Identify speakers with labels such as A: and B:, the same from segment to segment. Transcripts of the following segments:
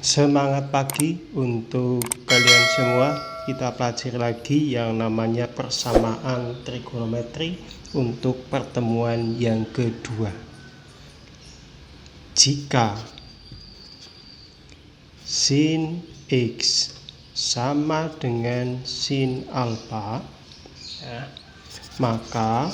A: Semangat pagi untuk kalian semua. Kita pelajari lagi yang namanya persamaan trigonometri untuk pertemuan yang kedua. Jika sin X sama dengan sin alfa, maka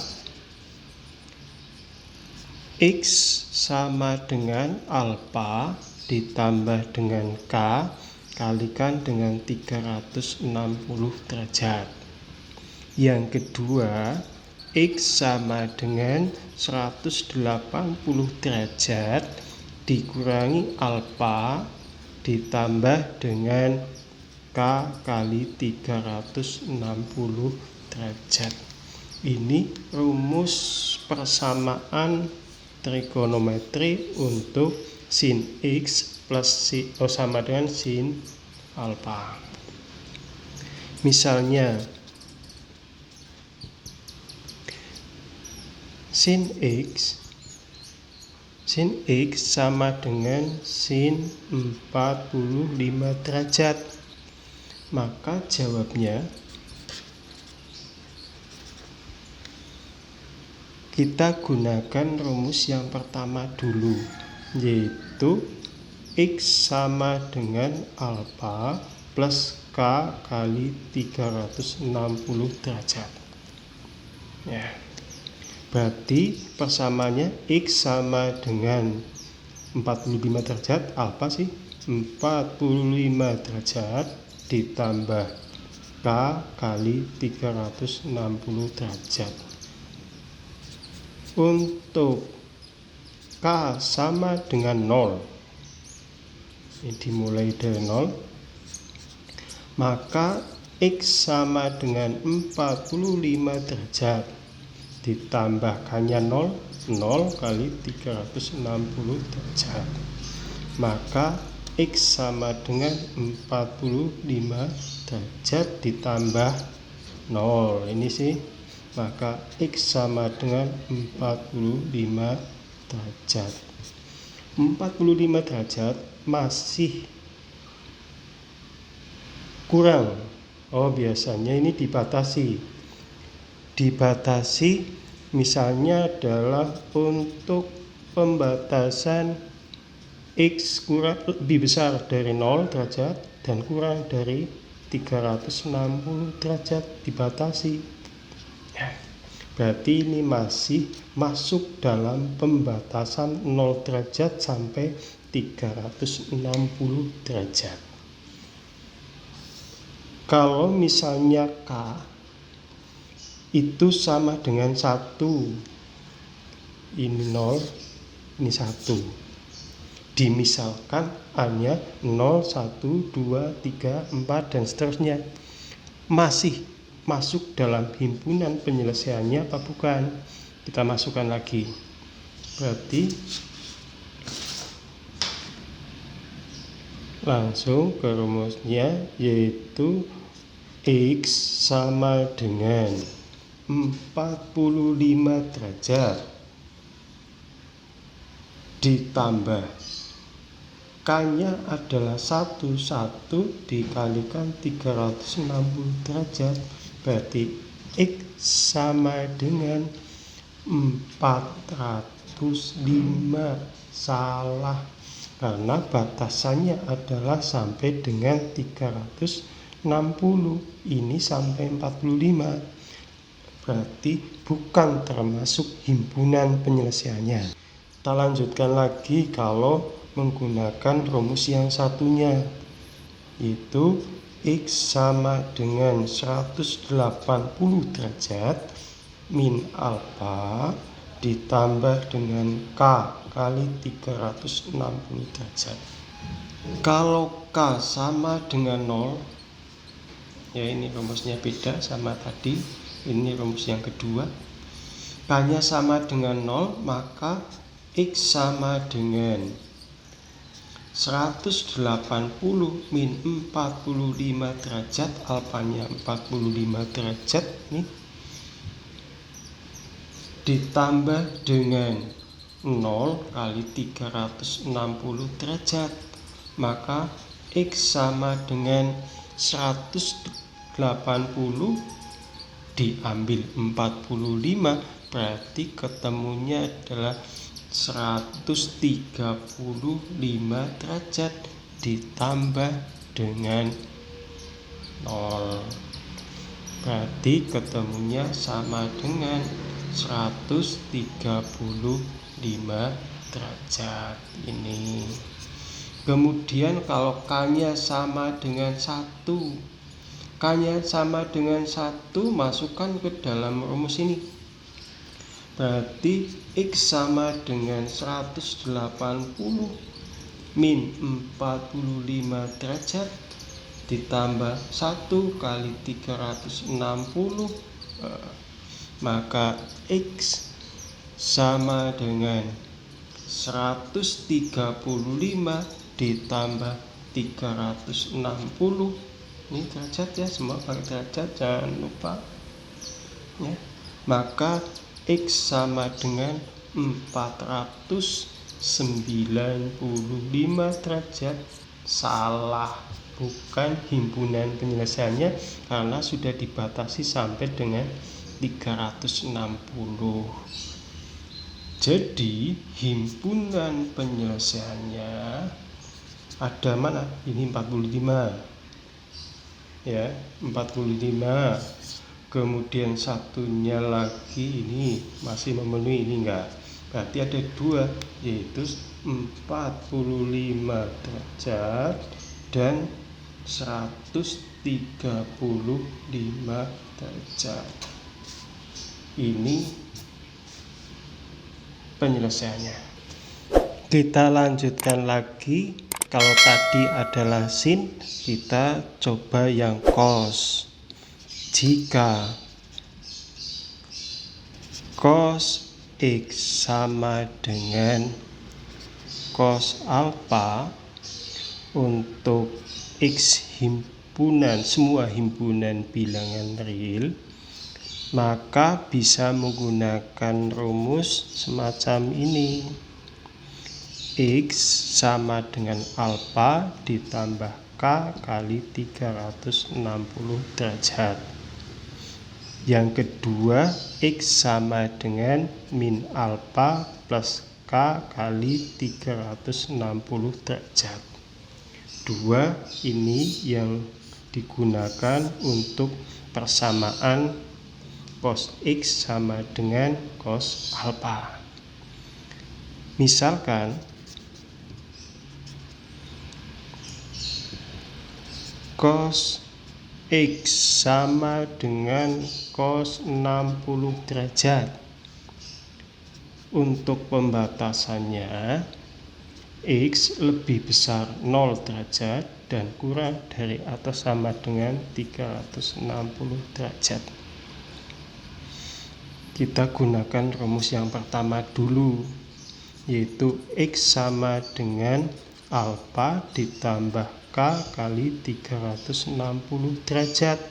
A: X sama dengan alfa ditambah dengan K kalikan dengan 360 derajat. Yang kedua, X sama dengan 180 derajat dikurangi alfa ditambah dengan K kali 360 derajat. Ini rumus persamaan trigonometri untuk sin X plus sama dengan sin alfa. Misalnya sin X sama dengan sin 45 derajat. Maka jawabnya kita gunakan rumus yang pertama dulu, yaitu X sama dengan alfa plus K kali 360 derajat. Ya. Berarti persamaannya X sama dengan 45 derajat, alfa sih 45 derajat ditambah K kali 360 derajat. Untuk K sama dengan 0, ini dimulai dari 0, maka X sama dengan 45 derajat ditambahkannya 0 kali 360 derajat, maka X sama dengan 45 derajat ditambah 0, ini sih, maka X sama dengan 45 derajat. 45 derajat masih kurang. Biasanya ini dibatasi misalnya adalah untuk pembatasan X lebih besar dari 0 derajat dan kurang dari 360 derajat dibatasi. Berarti ini masih masuk dalam pembatasan 0 derajat sampai 360 derajat. Kalau misalnya K itu sama dengan 1, ini 0, ini 1. Dimisalkan hanya 0, 1, 2, 3, 4 dan seterusnya. Masih masuk dalam himpunan penyelesaiannya apa bukan? Kita masukkan lagi. Berarti langsung ke rumusnya, yaitu X sama dengan 45 derajat ditambah K-nya adalah 1 dikalikan 360 derajat. Berarti X sama dengan 405. Salah, karena batasannya adalah sampai dengan 360, ini sampai 45, berarti bukan termasuk himpunan penyelesaiannya. Kita lanjutkan lagi kalau menggunakan rumus yang satunya, yaitu X sama dengan 180 derajat min alfa ditambah dengan K kali 360 derajat. Kalau K sama dengan 0, ya ini rumusnya beda sama tadi, ini rumus yang kedua. K-nya sama dengan 0, maka X sama dengan 180 min 45 derajat, alfanya 45 derajat nih, ditambah dengan 0 kali 360 derajat. maka X sama dengan 180 diambil 45, berarti ketemunya adalah 135 derajat ditambah dengan 0. Berarti ketemunya sama dengan 135 derajat ini. Kemudian kalau K-nya sama dengan 1, K-nya sama dengan 1, masukkan ke dalam rumus ini. Berarti X sama dengan 180 min 45 derajat ditambah 1 kali 360, maka X sama dengan 135 ditambah 360. Ini derajat ya, semua pakai derajat, jangan lupa ya. Maka X sama dengan 495 derajat. Salah, bukan himpunan penyelesaiannya, karena sudah dibatasi sampai dengan 360. Jadi himpunan penyelesaiannya ada mana? Ini 45 ya, 45. Kemudian satunya lagi ini masih memenuhi, ini enggak. Berarti ada 2, yaitu 45 derajat dan 135 derajat. Ini penyelesaiannya. Kita lanjutkan lagi. Kalau tadi adalah sin, kita coba yang cos. Jika cos X sama dengan cos alpha untuk X himpunan, semua himpunan bilangan real, maka bisa menggunakan rumus semacam ini. X sama dengan alpha ditambah K kali 360 derajat. Yang kedua, X sama dengan min alpha plus K kali 360 derajat. 2 ini yang digunakan untuk persamaan cos X sama dengan cos alpha. Misalkan cos X sama dengan cos 60 derajat. Untuk pembatasannya, X lebih besar 0 derajat dan kurang dari atau sama dengan 360 derajat. Kita gunakan rumus yang pertama dulu, yaitu X sama dengan alpha ditambah K kali 360 derajat.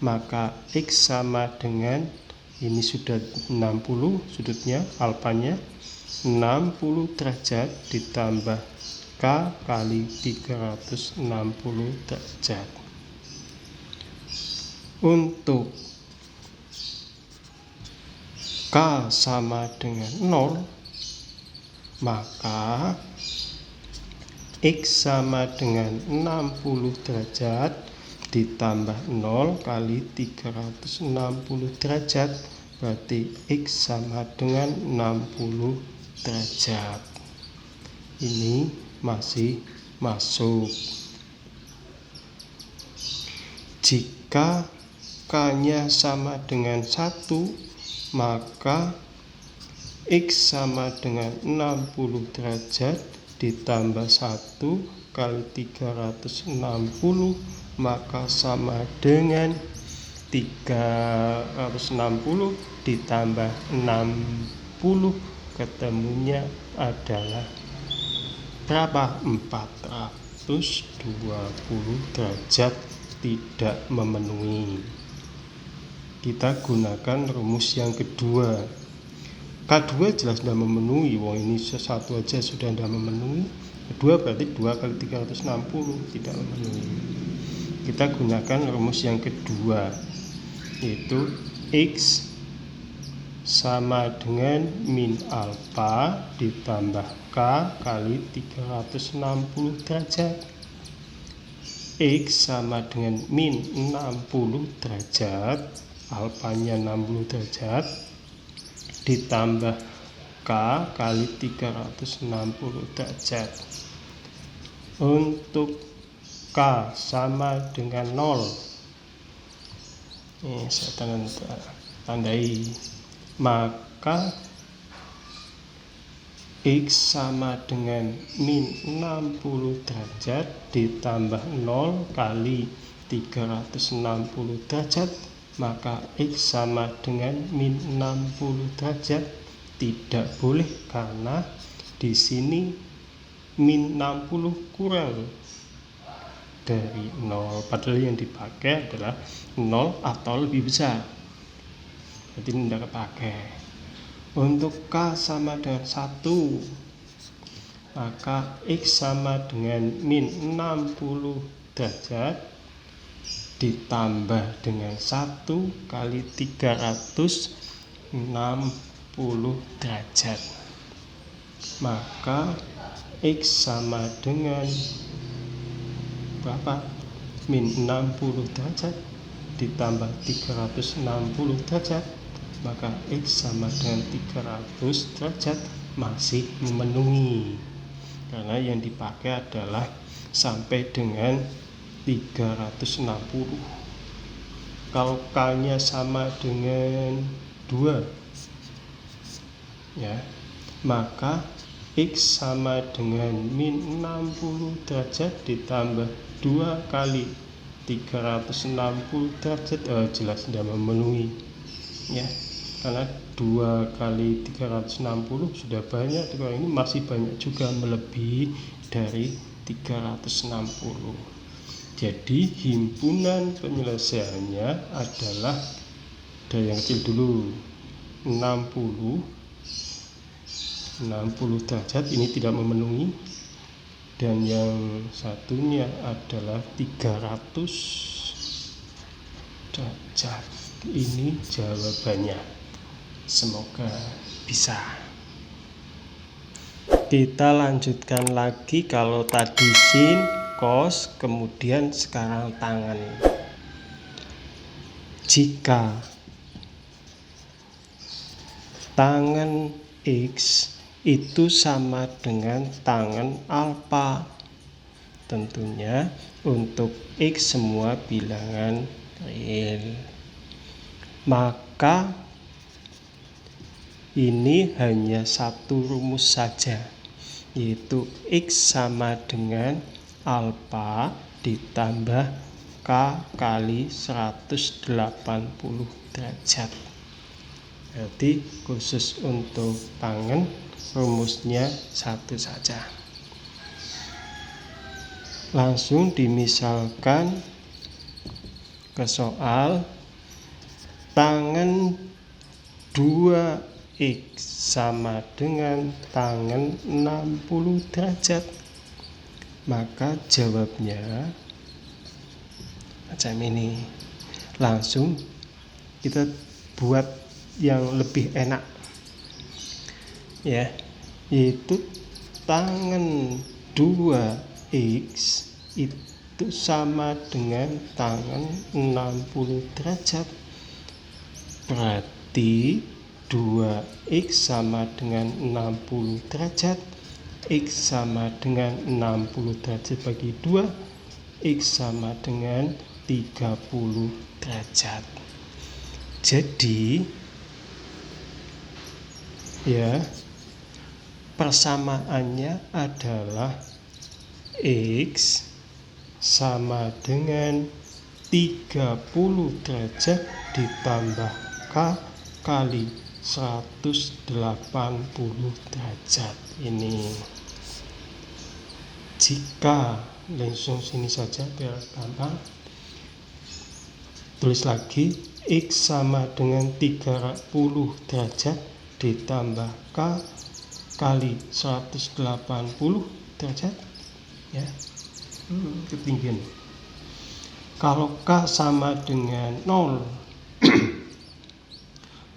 A: Maka X sama dengan, ini sudah 60 sudutnya, alfanya 60 derajat ditambah K kali 360 derajat. Untuk K sama dengan 0, maka X sama dengan 60 derajat ditambah 0 kali 360 derajat, berarti X sama dengan 60 derajat. Ini masih masuk. Jika K-nya sama dengan 1, maka X sama dengan 60 derajat ditambah 1 kali 360, maka sama dengan 360 ditambah 60, ketemunya adalah berapa? 420 derajat, tidak memenuhi. Kita gunakan rumus yang kedua. K2 jelas sudah memenuhi, ini satu aja sudah tidak memenuhi, kedua berarti 2 kali 360 tidak memenuhi. Kita gunakan rumus yang kedua, yaitu X sama dengan min alfa ditambah K kali 360 derajat. X sama dengan min 60 derajat, alfanya 60 derajat, ditambah K kali 360 derajat. Untuk K sama dengan 0, ini saya tandai, maka X sama dengan min 60 derajat ditambah 0 kali 360 derajat, maka X sama dengan min 60 derajat. Tidak boleh karena di sini min 60 kurang dari 0, padahal yang dipakai adalah 0 atau lebih besar, jadi tidak kepakai. Untuk K sama dengan 1, maka X sama dengan min 60 derajat ditambah dengan 1 kali 360 derajat, maka X sama dengan berapa? Min 60 derajat ditambah 360 derajat, maka X sama dengan 300 derajat, masih memenuhi karena yang dipakai adalah sampai dengan 360. Kalau K-nya sama dengan 2, ya, maka X sama dengan min 60 derajat ditambah 2 kali 360 derajat, jelas tidak memenuhi, ya, karena 2 kali 360 sudah banyak, kalau ini masih banyak juga, melebihi dari 360. Jadi himpunan penyelesaiannya adalah dari yang kecil dulu, 60 derajat, ini tidak memenuhi, dan yang satunya adalah 300 derajat. Ini jawabannya. Semoga bisa. Kita lanjutkan lagi. Kalau tadi sin, cos, kemudian sekarang tangen. Jika tangen X itu sama dengan tangen alfa, tentunya untuk X semua bilangan real, maka ini hanya satu rumus saja, yaitu X sama dengan alfa ditambah K kali 180 derajat. Berarti khusus untuk tangen rumusnya satu saja. Langsung dimisalkan ke soal. Tangen 2X sama dengan tangen 60 derajat, maka jawabnya macam ini. Langsung kita buat yang lebih enak, ya, yaitu tangen 2X itu sama dengan tangen 60 derajat, berarti 2X sama dengan 60 derajat, X sama dengan 60 derajat bagi 2, X sama dengan 30 derajat. Jadi ya, persamaannya adalah X sama dengan 30 derajat ditambah K kali 180 derajat. Ini jika langsung sini saja biar gampang. Tulis lagi, X sama dengan 30 derajat ditambah K kali 180 derajat ya. Ketinggian. Kalau K sama dengan 0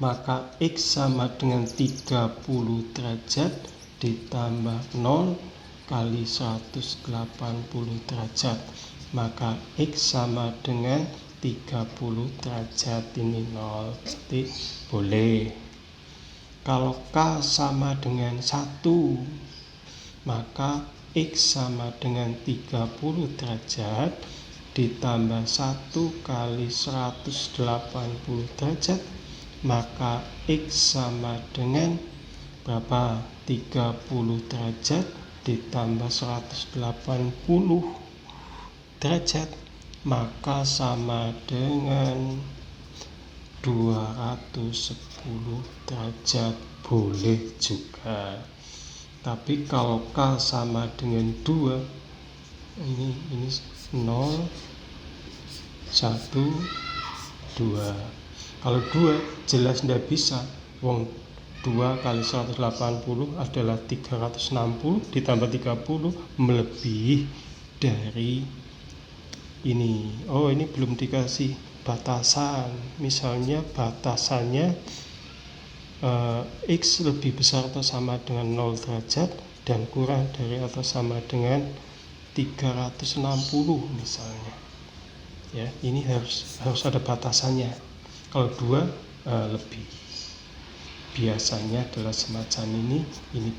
A: maka X sama dengan 30 derajat ditambah 0 kali 180 derajat, maka X sama dengan 30 derajat. Ini 0, berarti boleh. Kalau K sama dengan 1 maka X sama dengan 30 derajat ditambah 1 kali 180 derajat, maka X sama dengan berapa? 30 derajat ditambah 180 derajat, maka sama dengan 210 derajat. Boleh juga. Tapi kalau K sama dengan 2, ini 0, 1, 2. Kalau 2 jelas tidak bisa. 2 kali 180 adalah 360 ditambah 30 melebihi dari ini. Oh, ini belum dikasih batasan. Misalnya batasannya X lebih besar atau sama dengan 0 derajat dan kurang dari atau sama dengan 360 misalnya. Ya, ini harus ada batasannya. Kalau 2 lebih. Biasanya adalah semacam ini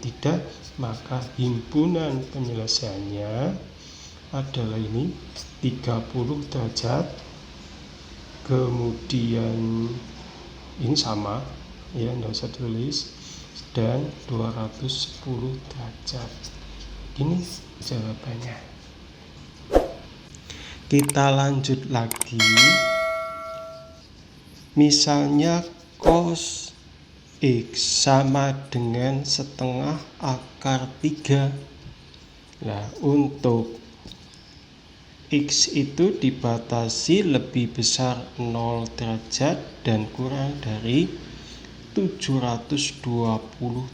A: tidak, maka himpunan penyelesaiannya adalah ini 30 derajat, kemudian ini sama ya, tidak usah tulis, dan 210 derajat. Ini jawabannya. Kita lanjut lagi. Misalnya cos X sama dengan setengah akar 3. Nah, untuk X itu dibatasi lebih besar 0 derajat dan kurang dari 720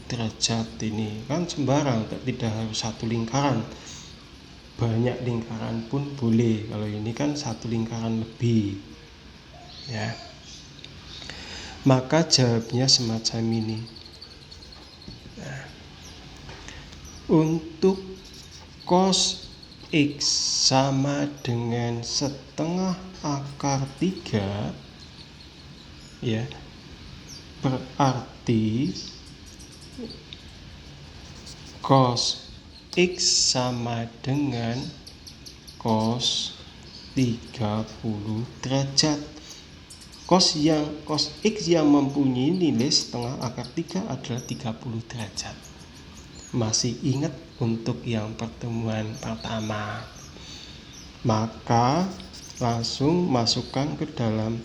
A: derajat. Ini kan sembarang, tidak harus satu lingkaran. Banyak lingkaran pun boleh. Kalau ini kan satu lingkaran lebih. Ya. Maka jawabnya semacam ini. Nah, untuk cos X sama dengan setengah akar 3 ya, berarti cos X sama dengan cos 30 derajat. Cos X yang mempunyai nilai setengah akar 3 adalah 30 derajat. Masih ingat untuk yang pertemuan pertama? Maka langsung masukkan ke dalam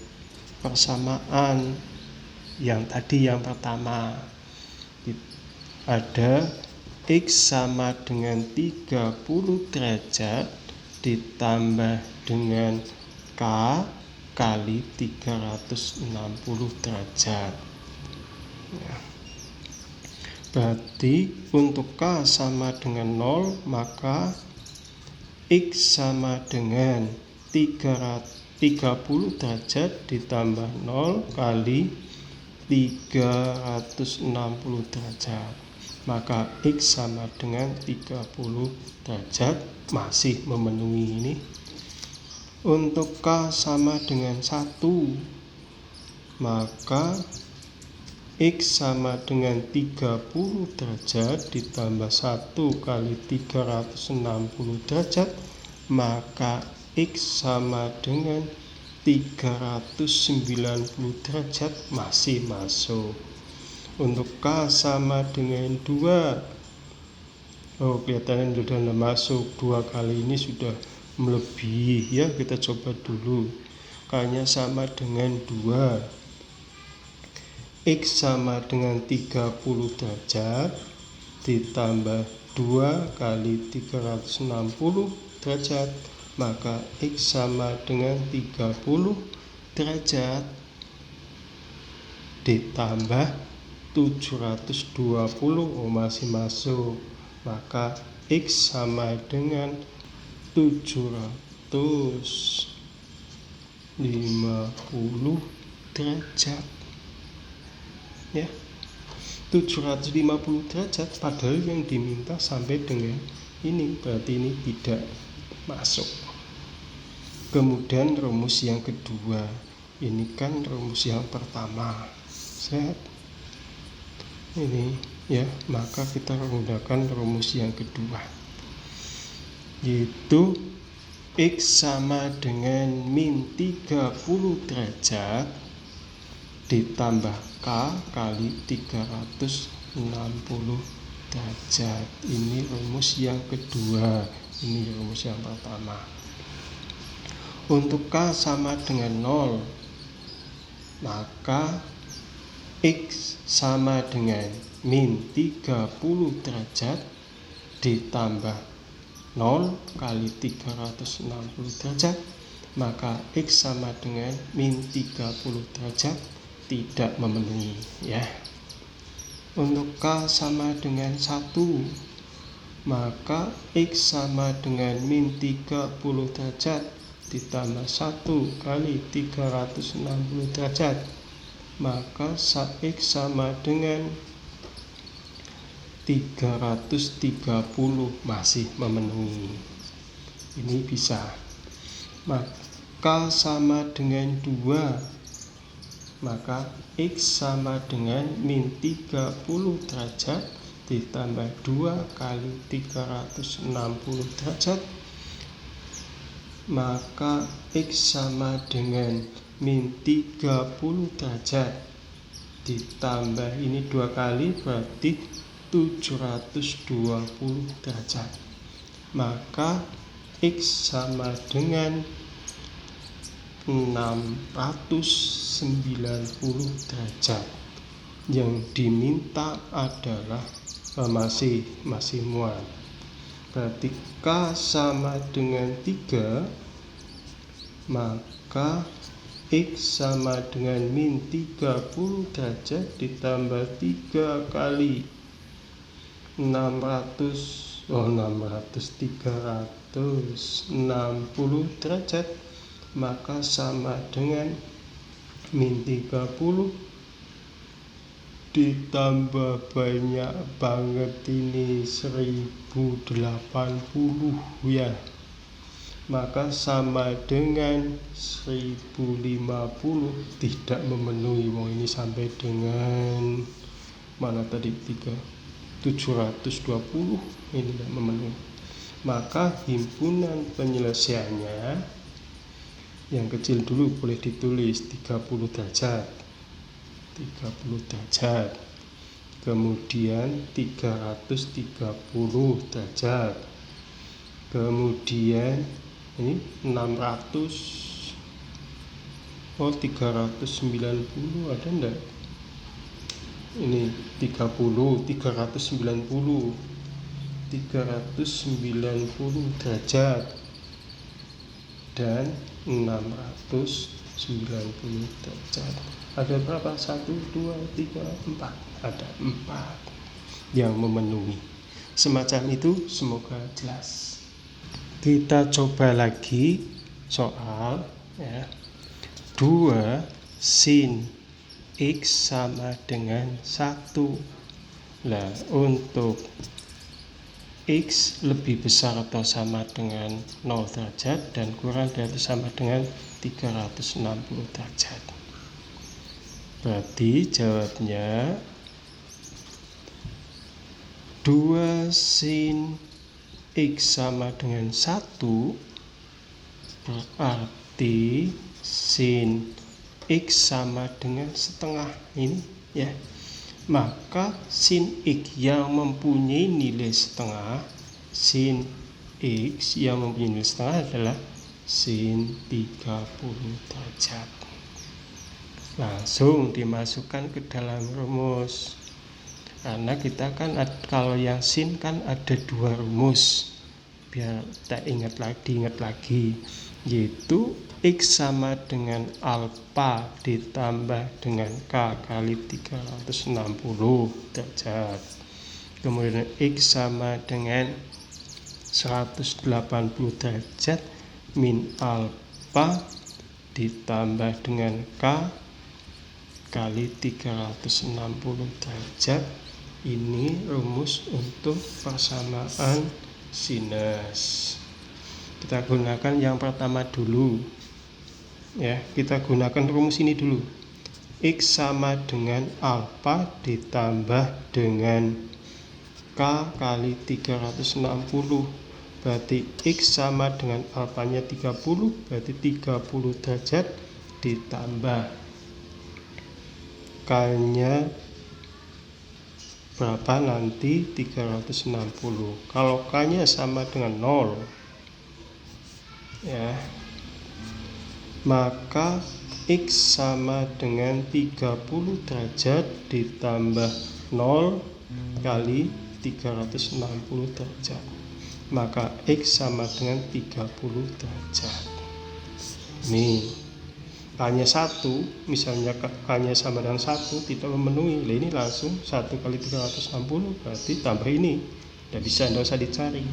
A: persamaan yang tadi, yang pertama. Ada X sama dengan 30 derajat ditambah dengan K kali 360 derajat. Ya. Berarti untuk K sama dengan 0, maka X sama dengan 30 derajat ditambah 0 kali 360 derajat. Maka X sama dengan 30 derajat, masih memenuhi ini. Untuk K sama dengan 1, maka X sama dengan 30 derajat ditambah 1 kali 360 derajat, maka X sama dengan 390 derajat, masih masuk. Untuk K sama dengan 2, oh kelihatannya sudah masuk. 2 kali ini sudah melebihi ya, kita coba dulu. K-nya sama dengan 2, X sama dengan 30 derajat ditambah 2 kali 360 derajat, maka X sama dengan 30 derajat ditambah 720, oh masih masuk, maka X sama dengan 750 derajat. Ya, 750 derajat, padahal yang diminta sampai dengan ini, berarti ini tidak masuk. Kemudian rumus yang kedua, ini kan rumus yang pertama, sehat ini ya, maka kita menggunakan rumus yang kedua, yaitu X sama dengan min 30 derajat ditambah K kali 360 derajat. Ini rumus yang kedua, ini rumus yang pertama. Untuk K sama dengan 0, maka X sama dengan min 30 derajat ditambah 0 kali 360 derajat, maka X sama dengan min 30 derajat, tidak memenuhi ya. Untuk K sama dengan 1, maka X sama dengan min 30 derajat ditambah 1 kali 360 derajat, maka X sama dengan 330, masih memenuhi. Ini bisa. Maka sama dengan 2, maka X sama dengan min 30 derajat ditambah 2 kali 360 derajat, maka X sama dengan min 30 derajat ditambah ini 2 kali, berarti 720 derajat. Maka X sama dengan 690 derajat. Yang diminta adalah masih muat. Berarti K sama dengan 3, maka X sama dengan min 30 derajat ditambah 3 kali 360 derajat, maka sama dengan min 30 ditambah banyak banget ini 1080 ya, maka sama dengan 1050, tidak memenuhi. Ini sampai dengan mana tadi 720, ini tidak memenuhi. Maka himpunan penyelesaiannya yang kecil dulu boleh ditulis 30 derajat, kemudian 330 derajat, kemudian ini 390 ada enggak? Ini 390 derajat dan 690 derajat. Ada berapa? 1, 2, 3, 4. Ada 4 yang memenuhi. Semacam itu, semoga jelas. Kita coba lagi soal ya. 2 sin X sama dengan 1. Nah, untuk X lebih besar atau sama dengan 0 derajat dan kurang dari atau sama dengan 360 derajat. Berarti jawabnya 2 sin X sama dengan 1, berarti sin X sama dengan setengah ini ya. Maka sin X yang mempunyai nilai setengah, sin X yang mempunyai nilai setengah adalah sin 30 derajat. Langsung dimasukkan ke dalam rumus. Karena kita kan kalau yang sin kan ada 2 rumus. Biar kita ingat lagi, yaitu X sama dengan alfa ditambah dengan K kali 360 derajat. Kemudian X sama dengan 180 derajat min alfa ditambah dengan K kali 360 derajat. Ini rumus untuk persamaan sinus. Kita gunakan yang pertama dulu ya, kita gunakan rumus ini dulu. X sama dengan alfa ditambah dengan K kali 360, berarti X sama dengan alfanya 30, berarti 30 derajat ditambah K nya berapa nanti 360. Kalau K nya sama dengan 0 ya, maka X sama dengan 30 derajat ditambah 0 kali 360 derajat, maka X sama dengan 30 derajat. Nih, K-nya 1, misalnya K-nya sama dengan 1 tidak memenuhi, ini langsung 1 kali 360 berarti tambah ini, tidak usah dicari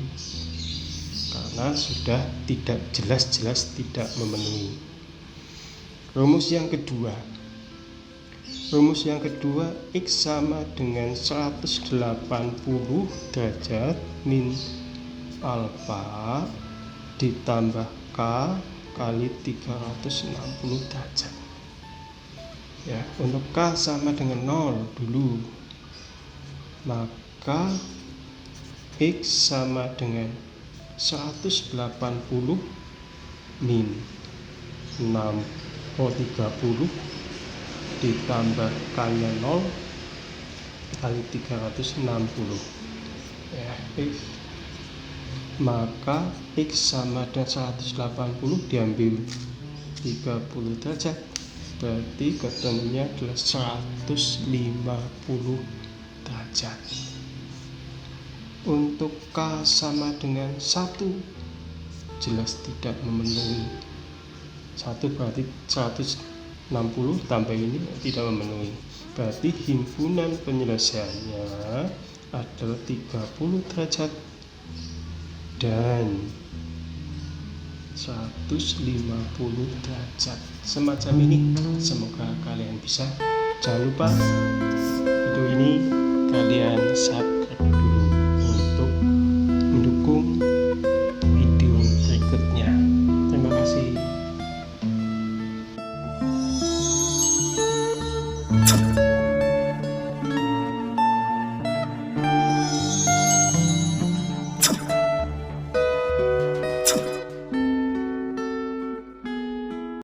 A: karena sudah tidak jelas-jelas tidak memenuhi. Rumus yang kedua, X sama dengan 180 derajat min alfa ditambah K kali 360 derajat ya. Untuk K sama dengan 0 dulu, maka X sama dengan 180 min 30 ditambah K nya 0 kali 360 ya, maka X sama dengan 180 diambil 30 derajat, berarti ketemunya adalah 150 derajat. Untuk K sama dengan 1 jelas tidak memenuhi, 1 berarti 160 tambah ini tidak memenuhi, berarti himpunan penyelesaiannya adalah 30 derajat dan 150 derajat. Semacam ini, semoga kalian bisa. Jangan lupa video ini kalian subscribe